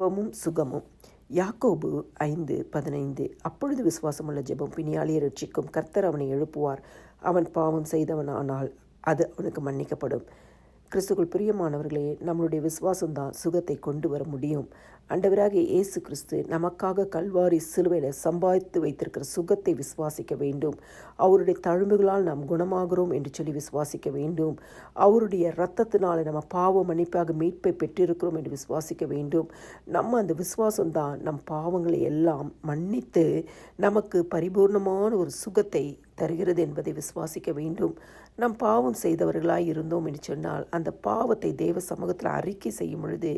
ஜெபமும் சுகமும். யாக்கோபு 5:15. அப்பொழுது விசுவாசமுள்ள ஜெபம் பிணியாளியை ரட்சிக்கும், கர்த்தர் அவனை எழுப்புவார். அவன் பாவம் செய்தவனானால் அது அவனுக்கு மன்னிக்கப்படும். கிறிஸ்துக்குள் பிரியமானவர்களே, நம்மளுடைய விசுவாசம்தான் சுகத்தை கொண்டு வர முடியும். ஆண்டவராகிய இயேசு கிறிஸ்து நமக்காக கல்வாரி சிலுவையில் சம்பாதித்து வைத்திருக்கிற சுகத்தை விசுவாசிக்க வேண்டும். அவருடைய தழும்புகளால் நாம் குணமாகிறோம் என்று சொல்லி விசுவாசிக்க வேண்டும். அவருடைய இரத்தத்தினால நம்ம பாவ மன்னிப்பாக மீட்பை பெற்றிருக்கிறோம் என்று விசுவாசிக்க வேண்டும். நம்ம அந்த விசுவாசம்தான் நம் பாவங்களை எல்லாம் மன்னித்து நமக்கு பரிபூர்ணமான ஒரு சுகத்தை தருகிறது என்பதை விசுவாசிக்க வேண்டும். நம் பாவம் செய்தவர்களாய் இருந்தோம் என்று சொன்னால் அந்த பாவத்தை தேவ சமூகத்தில் அறிக்கை செய்யும் பொழுது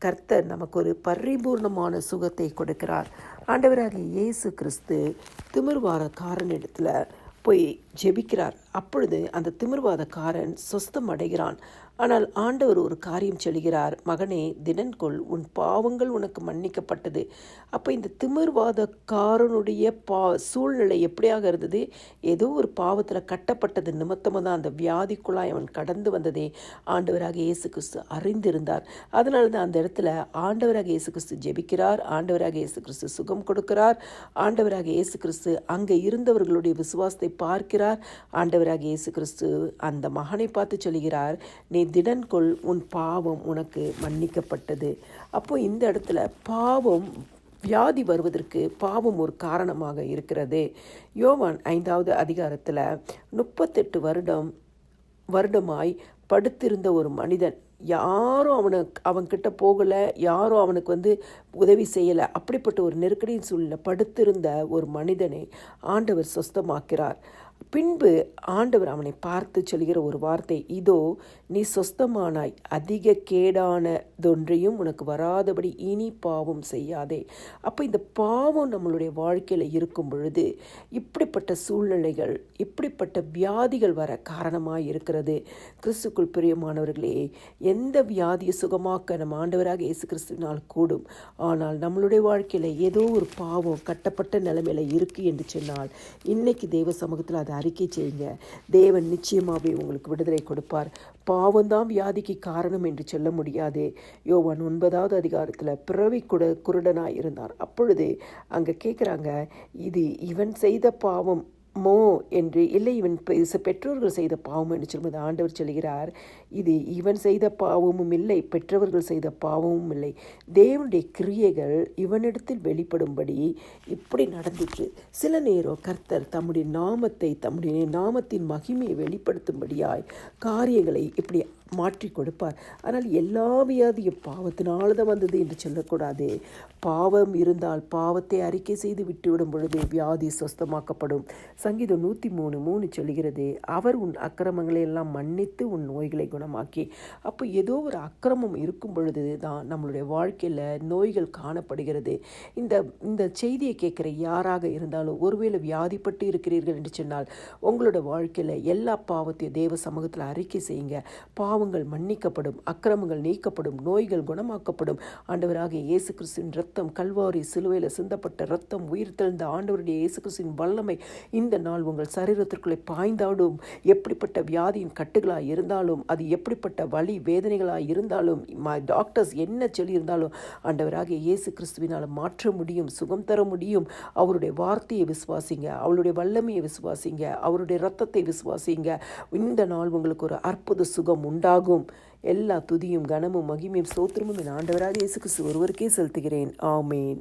கர்த்தர் நமக்கு ஒரு பரிபூர்ணமான சுகத்தை கொடுக்கிறார். ஆண்டவராகிய இயேசு கிறிஸ்து திமிர்வாதக்காரனிடத்தில் போய் ஜெபிக்கிறார். அப்பொழுது அந்த திமிர்வாதக்காரன் சொஸ்தம் அடைகிறான். ஆனால் ஆண்டவர் ஒரு காரியம் சொல்கிறார், மகனே திடன்கொள், உன் பாவங்கள் உனக்கு மன்னிக்கப்பட்டது. அப்போ இந்த திமிர்வாதக்காரனுடைய சூழ்நிலை எப்படியாக இருந்தது? ஏதோ ஒரு பாவத்தில் கட்டப்பட்டது நிமித்தமாக தான் அந்த வியாதிக்குள்ளாய் அவன் கடந்து வந்ததே ஆண்டவராக இயேசு கிறிஸ்து அறிந்திருந்தார். அதனால தான் அந்த இடத்துல ஆண்டவராக இயேசு கிறிஸ்து ஜெபிக்கிறார். ஆண்டவராக இயேசு கிறிஸ்து சுகம் கொடுக்கிறார். ஆண்டவராக இயேசு கிறிஸ்து அங்கே இருந்தவர்களுடைய விசுவாசத்தை பார்க்கிறார். ஆண்டவராக இயேசு கிறிஸ்து அந்த மகனை பார்த்து சொல்கிறார், நீ திடன்கொள், உன் பாவம் உனக்கு மன்னிக்கப்பட்டது. அப்போ இந்த இடத்துல பாவம், வியாதி வருவதற்கு பாவம் ஒரு காரணமாக இருக்கிறது. யோவான் 5வது அதிகாரத்தில் 38 வருடமாய் படுத்திருந்த ஒரு மனிதன், யாரும் அவன்கிட்ட போகலை, யாரும் அவனுக்கு உதவி செய்யலை. அப்படிப்பட்ட ஒரு நெருக்கடியின் சூழ்நிலை படுத்திருந்த ஒரு மனிதனை ஆண்டவர் சொஸ்தமாக்கிறார். பின்பு ஆண்டவர் அவனை பார்த்து சொல்கிற ஒரு வார்த்தை, இதோ நீ சொஸ்தமானாய், அதிக கேடானதொன்றையும் உனக்கு வராதபடி இனி பாவம் செய்யாதே. அப்போ இந்த பாவம் நம்மளுடைய வாழ்க்கையில் இருக்கும் பொழுது இப்படிப்பட்ட சூழ்நிலைகள், இப்படிப்பட்ட வியாதிகள் வர காரணமாக இருக்கிறது. கிறிஸ்துக்குள் பிரியமானவர்களே, எந்த வியாதியை சுகமாக்க நம்ம ஆண்டவராக இயேசு கிறிஸ்துவினால் கூடும். ஆனால் நம்மளுடைய வாழ்க்கையில் ஏதோ ஒரு பாவம் கட்டப்பட்ட நிலைமையில் இருக்குது என்று சொன்னால் இன்னைக்கு தேவ சமூகத்தில் அதை அறிக்கை செய்யுங்க. தேவன் நிச்சயமாகவே உங்களுக்கு விடுதலை கொடுப்பார். பாவம்தான் வியாதிக்கு காரணம் என்று சொல்ல முடியாது. யோவான் 9வது அதிகாரத்தில் பிறவி குருடனாய் இருந்தார். அப்பொழுது அங்கே கேட்குறாங்க, இது இவன் செய்த பாவம் என்று இல்லை, இவன் பெற்றோர்கள் செய்த பாவம் என்று சொல்வது ஆண்டவர் சொல்கிறார், இது இவன் செய்த பாவமும் இல்லை, பெற்றவர்கள் செய்த பாவமும் இல்லை, தேவனுடைய கிரியைகள் இவனிடத்தில் வெளிப்படும்படி இப்படி நடந்துச்சு. சில நேரம் கர்த்தர் தம்முடைய நாமத்தின் மகிமையை வெளிப்படுத்தும்படியாய் காரியங்களை இப்படி மாற்றி கொடுப்பார். ஆனால் எல்லா வியாதியும் பாவத்தினால தான் வந்தது என்று சொல்லக்கூடாது. பாவம் இருந்தால் பாவத்தை அறிக்கை செய்து விட்டுவிடும் பொழுது வியாதி சொஸ்தமாக்கப்படும். சங்கீதம் 103:3 சொல்கிறது, அவர் உன் அக்கிரமங்களை எல்லாம் மன்னித்து உன் நோய்களை குணமாக்கி. அப்போ ஏதோ ஒரு அக்கிரமம் இருக்கும் பொழுது தான் நம்மளுடைய வாழ்க்கையில் நோய்கள் காணப்படுகிறது. இந்த செய்தியை கேட்குற யாராக இருந்தாலும், ஒருவேளை வியாதிப்பட்டு இருக்கிறீர்கள் என்று சொன்னால் உங்களோட வாழ்க்கையில் எல்லா பாவத்தையும் தேவ சமூகத்தில் அறிக்கை செய்யுங்க. பாவங்கள் மன்னிக்கப்படும், அக்கிரமங்கள் நீக்கப்படும், நோய்கள் குணமாக்கப்படும். ஆண்டவராகிய இயேசு கிறிஸ்துவின் இரத்தம், கல்வாரி சிலுவையில் சிந்தப்பட்ட இரத்தம், உயிர்த்தெழுந்த ஆண்டவருடைய இயேசு கிறிஸ்துவின் வல்லமை இந்த நாள் உங்கள் சரீரத்திற்குள்ளே பாய்ந்தாடும். எப்படிப்பட்ட வியாதியின் கட்டுகளாக இருந்தாலும், அது எப்படிப்பட்ட வலி வேதனைகளாக இருந்தாலும், டாக்டர்ஸ் என்ன சொல்லியிருந்தாலும் ஆண்டவராகிய இயேசு கிறிஸ்துவினால் மாற்ற முடியும், சுகம் தர முடியும். அவருடைய வார்த்தையை விசுவாசிங்க, அவருடைய வல்லமையை விசுவாசிங்க, அவருடைய இரத்தத்தை விசுவாசிங்க. இந்த நாள் உங்களுக்கு ஒரு அற்புத சுகம் உண்டாகும். எல்லா துதியும் கனமும் மகிமையும் ஸ்தோத்திரமும் என் ஆண்டவராகிய இயேசு கிறிஸ்து ஒருவருக்கே செலுத்துகிறேன். ஆமேன்.